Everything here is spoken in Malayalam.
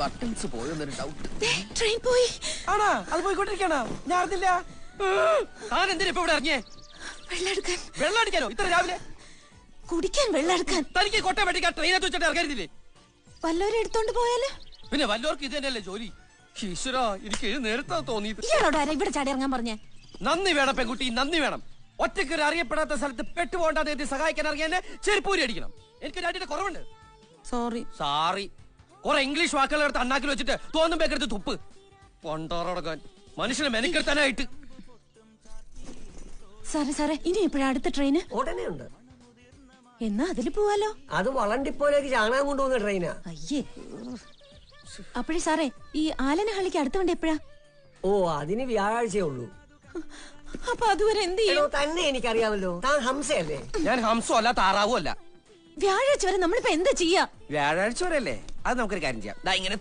Buttons പോയെന്നൊരു doubt. ട്രെയിൻ പോയി. ആണോ? അത് പോയിക്കൊണ്ടിരിക്കണോ? ഞാൻ അറിഞ്ഞില്ല. താൻ എന്തിനാ ഇപ്പൊ ഇവിടെ ഇറങ്ങിയേ? വെള്ളമെടുക്കാൻ. വെള്ളം അടിക്കാനോ ഇത്ര രാവിലെ? കുടിക്കാൻ വെള്ളം എടുക്കാൻ. തനിക്ക് കൊട്ട വെട്ടിക്കാൻ ട്രെയിനകത്ത് വെച്ചിട്ട് ഇറങ്ങരുതില്ലേ? വല്ലവരും എടുത്തോണ്ട് പോയാലോ? പിന്നെ വല്ലവർക്കും ഇത് തന്നെയല്ലേ ജോലി? ഈശ്വരാ, എനിക്ക് നേരത്തെ തോന്നിയത്. ഇയാളോട് ആരാ ഇവിടെ ചാടി ഇറങ്ങാൻ പറഞ്ഞേ? നന്ദി വേണം പെൺകുട്ടി, നന്ദി വേണം. ഒറ്റയ്ക്ക് ഒരു അറിയപ്പെടാത്ത സ്ഥലത്ത് പെട്ടുപോകേണ്ടത് സഹായിക്കാൻ ഇറങ്ങിയ ചെരുപ്പൂരി അടിക്കണം. എനിക്ക് അടിയുടെ കുറവുണ്ട്. സോറി. കുറെ ഇംഗ്ലീഷ് വാക്കുകൾ എടുത്ത് അണ്ണാക്കിൽ വെച്ചിട്ട് തോന്നും പേക്കെടുത്ത് തുപ്പ്. പൊണ്ടോറടക്കാൻ മനുഷ്യനെ മെനക്കെടുത്താനായിട്ട്. സാറേ ഇനി എപ്പോഴാ അടുത്ത ട്രെയിന്? ഉടനെ ഉണ്ട്. എന്നാ അതില് പോവാലോ. അത് വളണ്ടിപ്പോലേക്ക് ചാണകം കൊണ്ടുപോകുന്ന ട്രെയിനാ. അയ്യേ. അപ്പോഴേ സാറേ, ഈ ആലനഹള്ളിക്ക് അടുത്ത വണ്ടി എപ്പോഴാ? ഓ, അതിന് വ്യാഴാഴ്ചയേ ഉള്ളൂ. അപ്പൊ അതുവരെ എന്ത് ചെയ്യും? തന്നെ എനിക്കറിയാമല്ലോ. താൻ ഹംസയല്ലേ? ഞാൻ ഹംസോ അല്ല, താറാവോ അല്ല. വ്യാഴാഴ്ച വരെ നമ്മളിപ്പോ എന്താ ചെയ്യാ? വ്യാഴാഴ്ച വരെ അല്ലേ? അത് നമുക്കൊരു കാര്യം ചെയ്യാം. ഇങ്ങനെ